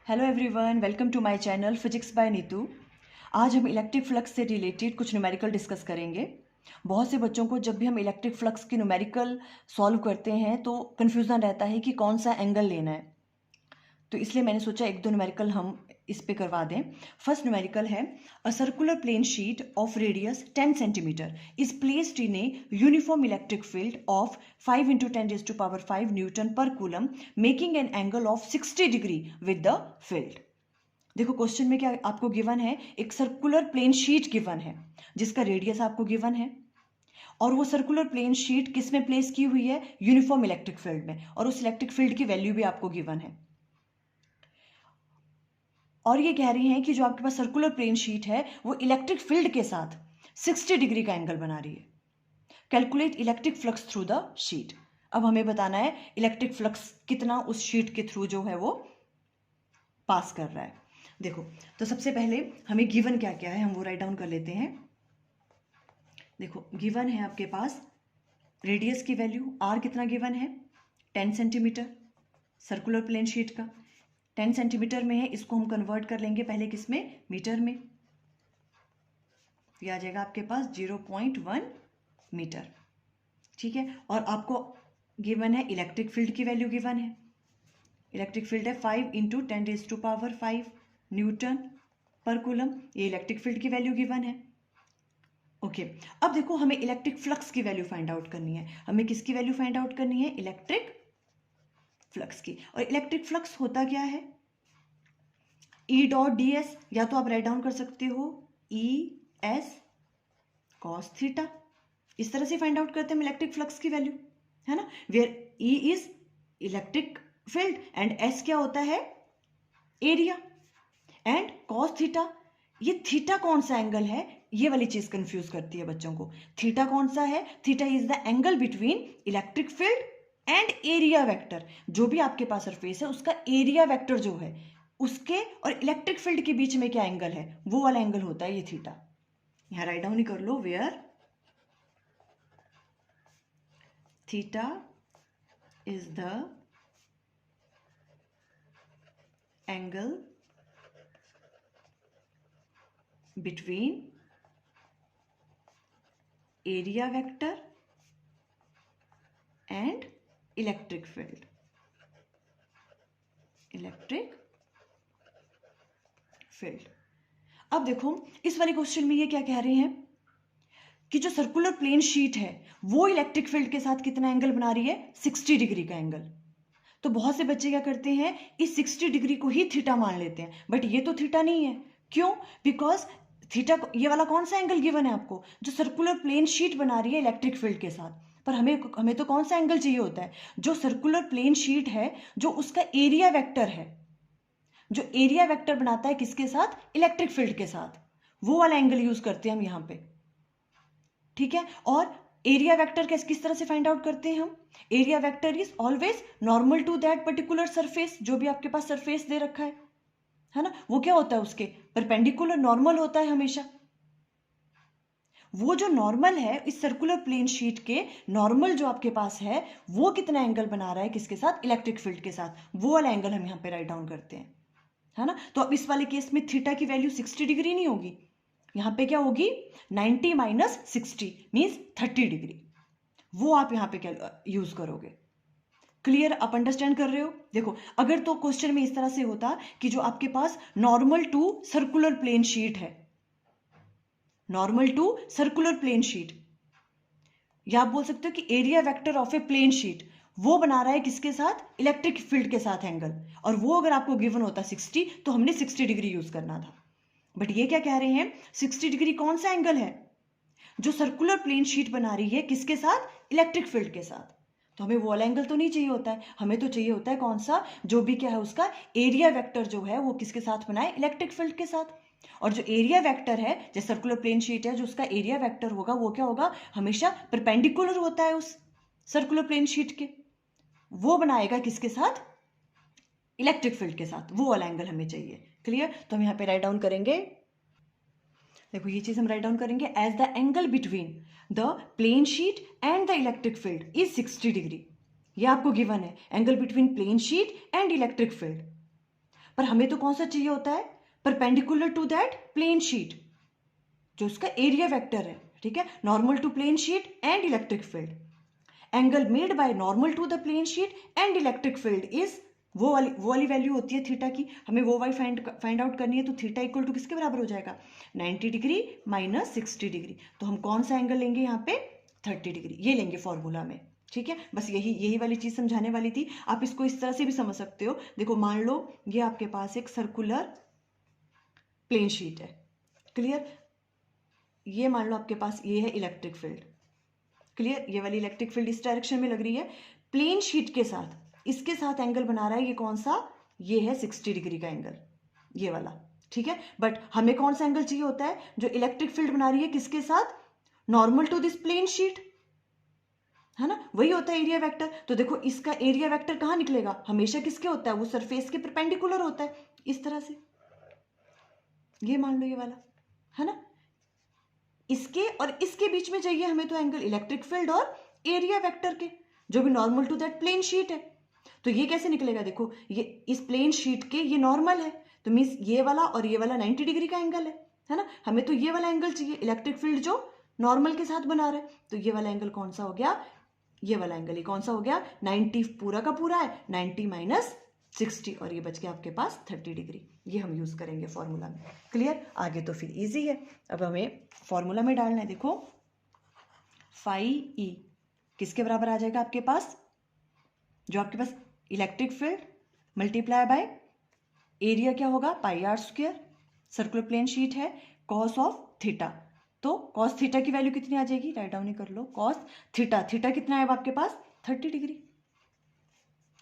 Hello everyone, welcome to my channel physics by Neetu. आज हम electric flux से related कुछ न्यूमेरिकल डिस्कस करेंगे। बहुत से बच्चों को जब भी हम इलेक्ट्रिक फ्लक्स की न्यूमेरिकल सॉल्व करते हैं तो कन्फ्यूज़न रहता है कि कौन सा एंगल लेना है, तो इसलिए मैंने सोचा एक दो न्यूमेरिकल हम इस पे करवा दें। फर्स्ट न्यूमेरिकल है a circular plane sheet of radius 10 centimetre is placed in a uniform electric field of 5 × 10⁵ newton per coulomb making an angle of 60 degree with the field. देखो क्वेश्चन में क्या आपको गिवन है, एक सर्कुलर प्लेन शीट गिवन है जिसका radius आपको given है और वो सर्कुलर प्लेन शीट किस में प्लेस की हुई है, यूनिफॉर्म इलेक्ट्रिक फील्ड में, और उस इलेक्ट्रिक फील्ड की वैल्यू भी आपको गिवन है। और ये कह रही हैं कि जो आपके पास सर्कुलर प्लेन शीट है वो इलेक्ट्रिक फील्ड के साथ 60 डिग्री का एंगल बना रही है। Calculate electric flux through the sheet. अब हमें बताना है इलेक्ट्रिक फ्लक्स कितना उस शीट के थ्रू जो है वो पास कर रहा है। देखो तो सबसे पहले हमें गिवन क्या क्या है हम वो राइट डाउन कर लेते हैं। देखो गिवन है आपके पास रेडियस की वैल्यू आर कितना गिवन है, 10 सेंटीमीटर सर्कुलर प्लेन शीट का 10 सेंटीमीटर में है, इसको हम कन्वर्ट कर लेंगे पहले किस में, मीटर में। ये आ जाएगा आपके पास 0.1 मीटर, ठीक है। और आपको गिवन है इलेक्ट्रिक फील्ड की वैल्यू गिवन है, इलेक्ट्रिक फील्ड है 5 × 10⁵ न्यूटन पर कूलम, ये इलेक्ट्रिक फील्ड की वैल्यू गिवन है। ओके अब देखो हमें इलेक्ट्रिक फ्लक्स की वैल्यू फाइंड आउट करनी है। हमें किसकी वैल्यू फाइंड आउट करनी है, इलेक्ट्रिक फ्लक्स की। और इलेक्ट्रिक फ्लक्स होता क्या है, ई डॉट डी एस, या तो आप राइट डाउन कर सकते हो ई एस कॉस थीटा। इस तरह से फाइंड आउट करते हैं हम इलेक्ट्रिक फ्लक्स की वैल्यू, है ना, where E is electric field and S क्या होता है, एरिया, एंड कॉस थीटा, ये थीटा कौन सा एंगल है, ये वाली चीज कंफ्यूज करती है बच्चों को। थीटा कौन सा है, theta is the angle between electric field and area vector. जो भी आपके पास सरफेस है उसका एरिया वेक्टर जो है उसके और इलेक्ट्रिक फील्ड के बीच में क्या एंगल है, वो वाला एंगल होता है ये थीटा। यहां राइट डाउन ही कर लो, where theta is the angle between area vector and electric field, electric field. अब देखो इस वाले क्वेश्चन में ये क्या कह रहे हैं कि जो सर्कुलर प्लेन शीट है वो इलेक्ट्रिक फील्ड के साथ कितना एंगल बना रही है, 60 डिग्री का एंगल। तो बहुत से बच्चे क्या करते हैं, इस 60 डिग्री को ही थीटा मान लेते हैं, बट ये तो थीटा नहीं है। क्यों, बिकॉज थीटा ये वाला कौन सा एंगल गिवन है आपको, जो सर्कुलर प्लेन शीट बना रही है इलेक्ट्रिक फील्ड के साथ। पर हमें तो कौन सा एंगल चाहिए होता है, जो सर्कुलर प्लेन शीट है जो उसका एरिया वेक्टर है, जो एरिया वेक्टर बनाता है किसके साथ, इलेक्ट्रिक फील्ड के साथ, वो वाला एंगल यूज करते हैं हम यहां पे, ठीक है। और एरिया वेक्टर किस तरह से फाइंड आउट करते हैं हम, area vector is always normal to that particular surface, जो भी आपके पास सरफेस दे रखा है ना, वो क्या होता है उसके परपेंडिकुलर नॉर्मल होता है हमेशा। वो जो नॉर्मल है इस सर्कुलर प्लेन शीट के नॉर्मल जो आपके पास है वो कितना एंगल बना रहा है किसके साथ, इलेक्ट्रिक फील्ड के साथ, वो वाला एंगल हम यहां पे राइट डाउन करते हैं, है ना। तो अब इस वाले केस में थीटा की वैल्यू 60 डिग्री नहीं होगी, यहां पे क्या होगी, 90 - 60 मींस 30 डिग्री, वो आप यहां पे क्या यूज करोगे। क्लियर, आप अंडरस्टैंड कर रहे हो। देखो अगर तो क्वेश्चन में इस तरह से होता कि जो आपके पास normal to circular plane sheet है, normal to circular plane sheet, या आप बोल सकते हो कि area vector of a plane sheet, वो बना रहा है किसके साथ, इलेक्ट्रिक फील्ड के साथ एंगल, और वो अगर आपको गिवन होता 60 तो हमने 60 डिग्री यूज करना था। बट ये क्या कह रहे हैं, 60 डिग्री कौन सा एंगल है, जो सर्कुलर प्लेन शीट बना रही है किसके साथ, इलेक्ट्रिक फील्ड के साथ। तो हमें वो वाला एंगल तो नहीं चाहिए होता है, हमें तो चाहिए होता है कौन सा, जो भी क्या है उसका एरिया वेक्टर जो है वो किसके साथ बनाए, इलेक्ट्रिक फील्ड के साथ। और जो एरिया वेक्टर है, जो सर्कुलर प्लेन शीट है, जो उसका एरिया वेक्टर होगा वो क्या होगा, हमेशा परपेंडिकुलर होता है उस सर्कुलर प्लेन शीट के, वो बनाएगा किसके साथ, इलेक्ट्रिक फील्ड के साथ, वो वाला एंगल हमें चाहिए। क्लियर, तो हम यहाँ पे राइट डाउन करेंगे, देखो ये चीज हम राइट डाउन करेंगे, as the angle between the plane sheet and the electric field is 60 degree. ये आपको गिवन है, angle between plane sheet and electric field. पर हमें तो कौन सा चाहिए होता है, perpendicular to that plane sheet, जो उसका एरिया वेक्टर है, ठीक है, normal to plane sheet and electric field. Angle made by normal to the plane sheet and electric field is, वो वाली वैल्यू होती है थीटा की, हमें वो वाई फाइंड आउट करनी है, तो थीटा इक्वल टू किसके बराबर हो जाएगा, 90 डिग्री माइनस 60 डिग्री। तो हम कौन सा एंगल लेंगे यहाँ पे, 30 डिग्री, ये लेंगे फॉर्मूला में, ठीक है। बस यही वाली चीज समझाने वाली थी। आप इसको इस तरह से भी समझ सकते हो, देखो मान लो ये आपके पास एक सर्कुलर प्लेन शीट है, क्लियर, ये मान लो आपके पास ये है इलेक्ट्रिक फील्ड, क्लियर, ये वाली इलेक्ट्रिक फील्ड इस डायरेक्शन में लग रही है, प्लेन शीट के साथ इसके साथ एंगल बना रहा है, ये कौन सा, ये है 60 डिग्री का एंगल, ये वाला, ठीक है। बट हमें कौन सा एंगल चाहिए होता है, जो इलेक्ट्रिक फील्ड बना रही है किसके साथ, normal to this plane sheet, है ना, वही होता है एरिया वेक्टर। तो देखो इसका एरिया वेक्टर कहाँ निकलेगा, हमेशा किसके होता है, वो सरफेस के परपेंडिकुलर होता है, इस तरह से, ये मान लो ये वाला, है ना, इसके और इसके बीच में चाहिए हमें तो एंगल इलेक्ट्रिक फील्ड और एरिया वेक्टर के, जो भी normal to that plane sheet है। तो ये कैसे निकलेगा, देखो ये इस प्लेन शीट के ये नॉर्मल है, तो मीन्स ये वाला और ये वाला 90 डिग्री का एंगल है ना, हमें तो ये वाला एंगल चाहिए, इलेक्ट्रिक फील्ड जो नॉर्मल के साथ बना रहा है, तो ये वाला एंगल कौन सा हो गया, ये वाला एंगल, ये कौन सा हो गया, 90 पूरा का पूरा है, 90 माइनस 60, और ये बच गया आपके पास 30 डिग्री, ये हम यूज करेंगे फॉर्मूला में, क्लियर। आगे तो फिर इजी है, अब हमें फॉर्मूला में डालना है, देखो फाई ई किसके बराबर आ जाएगा आपके पास, जो आपके पास electric field multiply by area क्या होगा, pi are square, circular plane sheet है, कॉस ऑफ थीटा, तो कॉस थीटा की वैल्यू कितनी आ जाएगी, राइट डाउन ही कर लो, कॉस थीटा, थीटा कितना है आपके पास 30 डिग्री,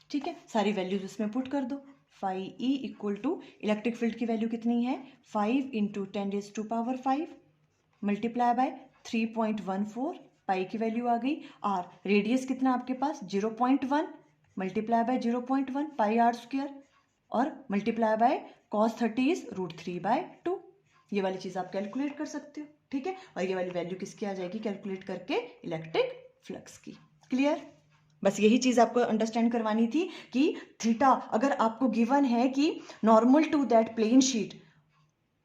ठीक है, सारी वैल्यूज उसमें पुट कर दो, phi E equal to electric field की वैल्यू कितनी है 5 इंटू 10⁵ मल्टीप्लाई बाय 3.14, पाई की वैल्यू आ गई, आर रेडियस कितना आपके पास 0.1 multiply by 0.1 pi are square, और मल्टीप्लाई बाय कॉस 30 इज √3/2, ये वाली चीज आप कैलकुलेट कर सकते हो, ठीक है, और ये वाली वैल्यू किसकी आ जाएगी कैलकुलेट करके, इलेक्ट्रिक फ्लक्स की, क्लियर। बस यही चीज आपको अंडरस्टैंड करवानी थी कि थीटा अगर आपको गिवन है कि normal to that plane sheet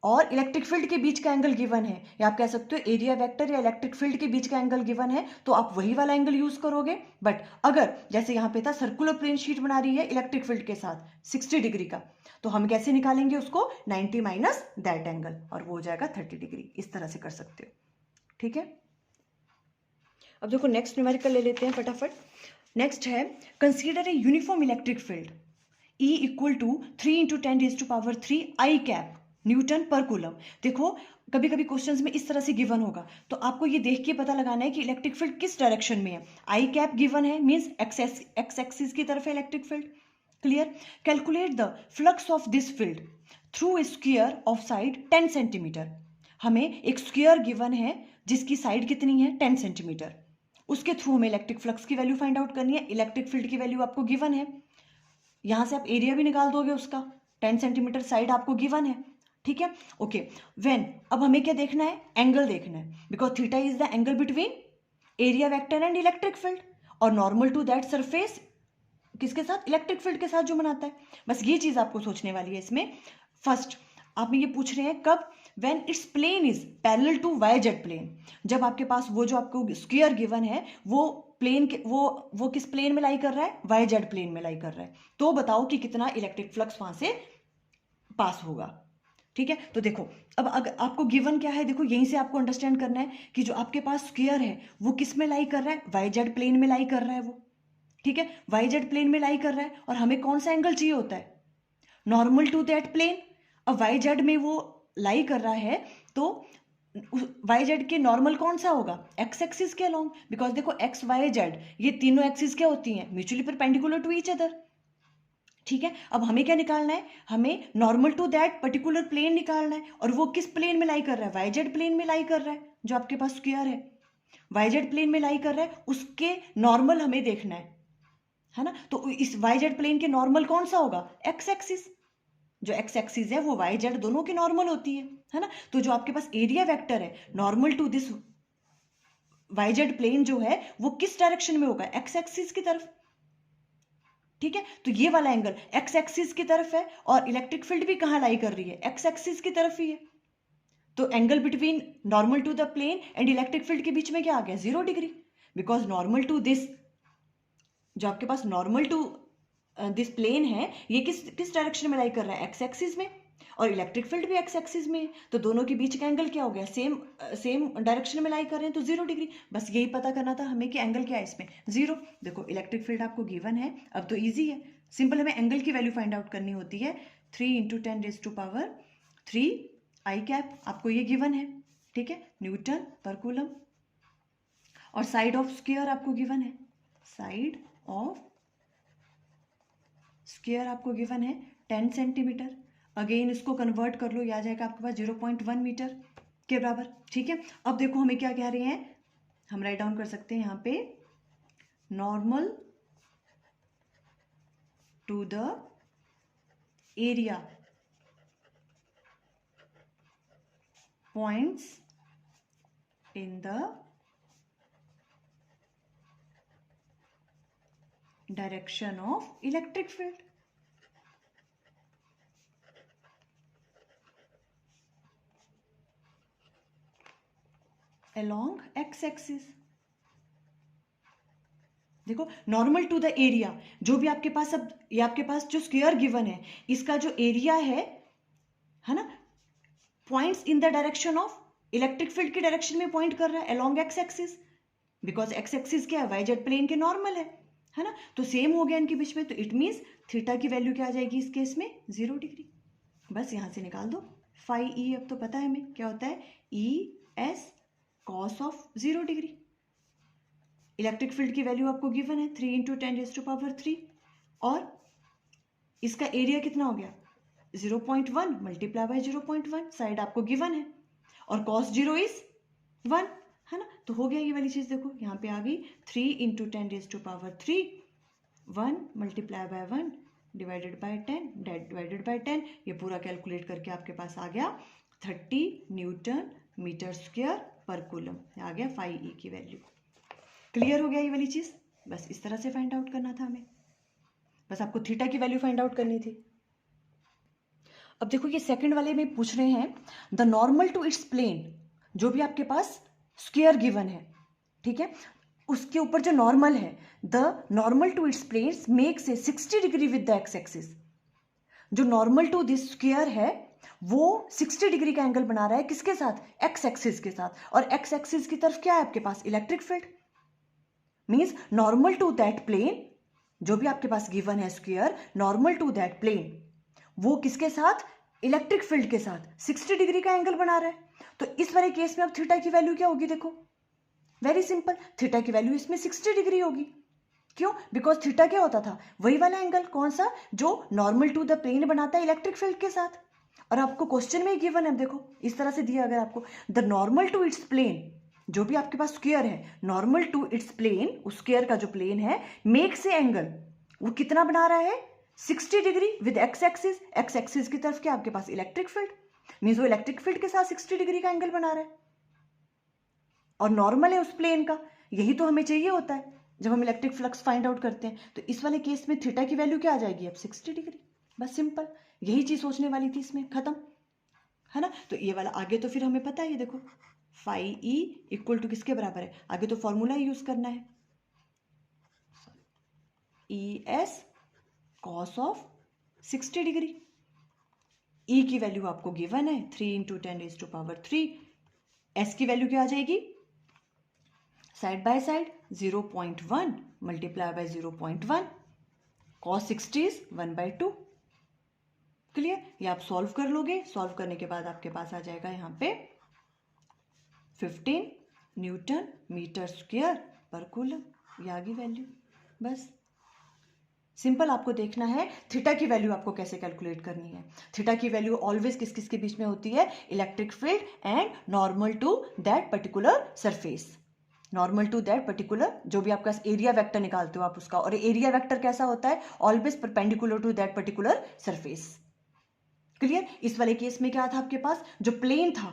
और इलेक्ट्रिक फील्ड के बीच का एंगल गिवन है, या आप कह सकते हो एरिया वेक्टर या इलेक्ट्रिक फील्ड के बीच का एंगल गिवन है, तो आप वही वाला एंगल यूज करोगे। बट अगर जैसे यहाँ पे था सर्कुलर प्लेन शीट बना रही है इलेक्ट्रिक फील्ड के साथ 60 डिग्री का, तो हम कैसे निकालेंगे उसको 90 माइनस दैट एंगल, और वो हो जाएगा 30 डिग्री, इस तरह से कर सकते हो, ठीक है। अब देखो नेक्स्ट न्यूमेरिकल ले लेते हैं फटाफट। नेक्स्ट है consider a uniform electric field E equal to 3 into 10⁻³ i cap newton per coulomb. देखो कभी कभी क्वेश्चंस में इस तरह से गिवन होगा, तो आपको ये देख के पता लगाना है कि इलेक्ट्रिक फील्ड किस डायरेक्शन में है, आई कैप गिवन है मींस एक्स एक्सिस की तरफ है electric field, clear. Calculate the flux of this field through a square of side 10 centimetre, हमें एक स्क्वायर गिवन है जिसकी साइड कितनी है 10 सेंटीमीटर, उसके थ्रू हमें इलेक्ट्रिक फ्लक्स की वैल्यू फाइंड आउट करनी है, इलेक्ट्रिक फील्ड की वैल्यू आपको गिवन है, यहां से आप एरिया भी निकाल दोगे उसका, 10 सेंटीमीटर साइड आपको गिवन है, ठीक है, ओके। व्हेन अब हमें क्या देखना है, एंगल देखना है, because theta is the angle between area vector and electric field, और नॉर्मल टू दैट सरफेस किसके साथ, इलेक्ट्रिक फील्ड के साथ जो बनाता है। बस ये चीज आपको सोचने वाली है इसमें। फर्स्ट आप ये पूछ रहे हैं कब, when it's plane is parallel to Y Z plane, जब आपके पास वो जो आपको स्क्वायर गिवन है वो प्लेन के वो किस प्लेन में लाई कर रहा है, वाई जेड प्लेन में लाई कर रहा है, तो बताओ कि कितना इलेक्ट्रिक फ्लक्स वहां से पास होगा, ठीक है। तो देखो अब अगर आपको गिवन क्या है, देखो यहीं से आपको अंडरस्टैंड करना है कि जो आपके पास स्क्वायर है वो किस में लाई कर रहा है, वाई जेड प्लेन में लाई कर रहा है वो, ठीक है, वाई जेड प्लेन में लाई कर रहा है, और हमें कौन सा एंगल चाहिए होता है, नॉर्मल टू दैट प्लेन। अब वाई जेड में वो लाई कर रहा है, तो वाई जेड के नॉर्मल कौन सा होगा, एक्स एक्सिस के अलोंग, बिकॉज देखो एक्स वाई जेड ये तीनों एक्सिस क्या होती हैं, mutually perpendicular to each other, ठीक है। अब हमें क्या निकालना है, हमें normal to that particular plane निकालना है, और वो किस प्लेन में लाई कर रहा है, वाई जेड प्लेन में लाई कर रहा है, जो आपके पास स्क्वायर है वाई जेड प्लेन में लाई कर रहा है, उसके नॉर्मल हमें देखना है ना। तो इस वाई जेड प्लेन के नॉर्मल कौन सा होगा, एक्स एक्सिस, जो एक्स एक्सिस है वो वाई जेड दोनों की नॉर्मल होती है ना। तो जो आपके पास एरिया वेक्टर है normal to this Y Z plane जो है वो किस डायरेक्शन में होगा, एक्स एक्सिस की तरफ, ठीक है, तो ये वाला एंगल एक्स एक्सिस की तरफ है और इलेक्ट्रिक फील्ड भी कहाँ लाई कर रही है, एक्स एक्सिस की तरफ ही है। तो angle between normal to the plane and electric field के बीच में क्या आ गया, 0 degree, because normal to this, जो आपके पास नॉर्मल टू दिस प्लेन है, ये किस डायरेक्शन में लाई कर रहा है, एक्स एक्सिस में, और इलेक्ट्रिक फील्ड भी एक्स एक्सिस में है, तो दोनों के बीच का एंगल क्या हो गया, सेम डायरेक्शन में लाई कर रहे हैं, तो 0 डिग्री। बस यही पता करना था हमें कि एंगल क्या है इसमें, 0। देखो इलेक्ट्रिक फील्ड आपको गिवन है, अब तो ईजी है, सिंपल हमें एंगल की वैल्यू फाइंड आउट करनी होती है। 3 × 10⁻³ आई कैप, आपको ये गिवन है, ठीक है, न्यूटन पर कूलम। और साइड ऑफ स्क्वायर आपको गिवन है, साइड ऑफ स्क्वायर आपको गिवन है 10 सेंटीमीटर। अगेन इसको कन्वर्ट कर लो, ये आ जाएगा आपके पास 0.1 मीटर के बराबर, ठीक है। अब देखो हमें क्या कह रहे हैं, हम राइट डाउन कर सकते हैं यहाँ पे, normal to the area points in the direction of electric field. Along x axis. देखो नॉर्मल टू द एरिया, जो भी आपके पास, अब ये आपके पास जो स्क्वायर गिवन है, इसका जो एरिया है ना, points in the direction of electric field की डायरेक्शन में पॉइंट कर रहा है along x axis, because x axis क्या है, वाई जेड प्लेन के नॉर्मल है ना, तो सेम हो गया इनके बीच में, तो इट मीन्स थीटा की वैल्यू क्या आ जाएगी इस केस में, 0 डिग्री। बस यहां से निकाल दो फाई ई, अब तो पता है हमें क्या होता है, E S cos of 0 degree. Electric field की वैल्यू आपको गिवन है 3 × 10⁻³ और इसका एरिया कितना हो गया, 0.1 मल्टीप्लाई बाय 0.1, साइड आपको गिवन है, और cos 0 इज 1, है ना, तो हो गया ये वाली चीज। देखो यहाँ पे आ गई 3 × 10⁻³, 1 multiply by 1 divided by 10 divided by 10, ये पूरा कैलकुलेट करके आपके पास आ गया 30 न्यूटन मीटर स्क्वायर पर कूलम, आ गया फाई ई की वैल्यू। क्लियर हो गया ये वाली चीज, बस इस तरह से फाइंड आउट करना था हमें, बस आपको थीटा की वैल्यू फाइंड आउट करनी थी। अब देखो ये सेकंड वाले में पूछ रहे हैं, the normal to its plane, जो भी आपके पास स्क्वायर गिवन है, ठीक है, उसके ऊपर जो नॉर्मल है, the normal to its planes makes a 60 degree with the X axis. जो नॉर्मल टू दिस स्क्वायर है वो 60 डिग्री का एंगल बना रहा है, किसके साथ, एक्स एक्सिस के साथ, और एक्स एक्सिस की तरफ क्या है आपके पास, electric field, means normal to that plane, जो भी आपके पास गिवन है square, normal to that plane, वो किसके साथ, इलेक्ट्रिक फील्ड के साथ 60 डिग्री का एंगल बना रहा है। तो इस वाले केस में अब थीटा की वैल्यू क्या होगी, देखो वेरी सिंपल, थीटा की वैल्यू इसमें 60 डिग्री होगी। क्यों, बिकॉज थीटा क्या होता था, वही वाला एंगल, कौन सा, जो नॉर्मल टू द प्लेन बनाता है इलेक्ट्रिक फील्ड के साथ। और आपको क्वेश्चन में गिवन है, देखो इस तरह से दिया, अगर आपको the normal to its plane, जो भी आपके पास स्क्वायर है, नॉर्मल टू इट्स प्लेन, उस स्क्वायर का जो प्लेन है, मेक्स ए एंगल, वो कितना बना रहा है, 60 degree with x axis, x axis की तरफ क्या आपके पास इलेक्ट्रिक फील्ड, मीन्स वो इलेक्ट्रिक फील्ड के साथ 60 डिग्री का एंगल बना रहा है, और नॉर्मल है उस प्लेन का, यही तो हमें चाहिए होता है जब हम इलेक्ट्रिक फ्लक्स फाइंड आउट करते हैं। तो इस वाले केस में थीटा की वैल्यू क्या आ जाएगी, अब 60 डिग्री, बस सिंपल, यही चीज सोचने वाली थी इसमें, खत्म, है ना। तो ये वाला आगे तो फिर हमें पता है, ये देखो फाई ई इक्वल टू किसके बराबर है, आगे तो फॉर्मूला यूज करना है, E S cos of 60 degree. E की वैल्यू आपको गिवन है 3 × 10⁻³ एस की वैल्यू क्या आ जाएगी, side by side 0.1 multiply by 0.1, cos 60 is 1/2। Clear, ये आप सॉल्व कर लोगे, सॉल्व करने के बाद आपके पास आ जाएगा यहाँ पे 15 न्यूटन मीटर स्क्वायर पर कूलम, ये आ गई वैल्यू। बस सिंपल, आपको देखना है थीटा की वैल्यू आपको कैसे कैलकुलेट करनी है। थीटा की वैल्यू ऑलवेज किस किस के बीच में होती है, electric field and normal to that particular surface, normal to that particular, जो भी आपका एरिया वेक्टर निकालते हो आप उसका, और एरिया वेक्टर कैसा होता है, always perpendicular to that particular surface. Clear, इस वाले केस में क्या था आपके पास, जो प्लेन था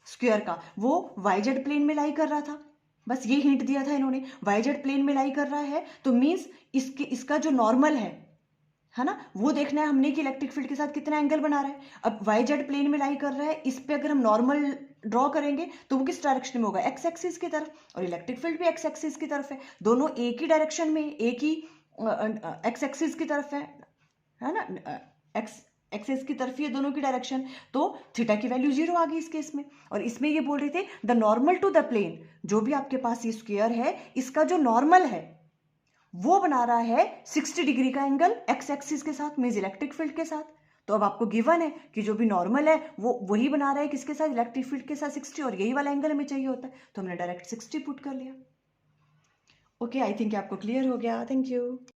स्क्वायर का, वो वाई जेड प्लेन में लाई कर रहा था, बस ये हिंट दिया था इन्होंने, वाई जेड प्लेन में लाई कर रहा है तो मीन्स इसका जो नॉर्मल है ना, वो देखना है हमने कि इलेक्ट्रिक फील्ड के साथ कितना एंगल बना रहा है। अब वाई जेड प्लेन में लाई कर रहा है, इस पे अगर हम नॉर्मल ड्रॉ करेंगे तो वो किस डायरेक्शन में होगा, एक्स एक्सिस की तरफ, और इलेक्ट्रिक फील्ड भी एक्स एक्सिस की तरफ है, दोनों एक ही डायरेक्शन में, एक ही एक्स एक्सिस की तरफ है ना, एक्स एक्सिस की तरफ ही है दोनों की डायरेक्शन, तो थीटा की वैल्यू 0 आ गई इस केस में। और इसमें ये बोल रहे थे the normal to the plane, जो भी आपके पास ये स्क्वायर है इसका जो नॉर्मल है वो बना रहा है 60 डिग्री का एंगल एक्स एक्सिस के साथ, मींस इलेक्ट्रिक फील्ड के साथ। तो अब आपको गिवन है कि जो भी नॉर्मल है वो वही बना रहा है किसके साथ, इलेक्ट्रिक फील्ड के साथ 60, और यही वाला एंगल हमें चाहिए होता है, तो हमने डायरेक्ट 60 पुट कर लिया। ओके, आई थिंक आपको क्लियर हो गया। Thank you.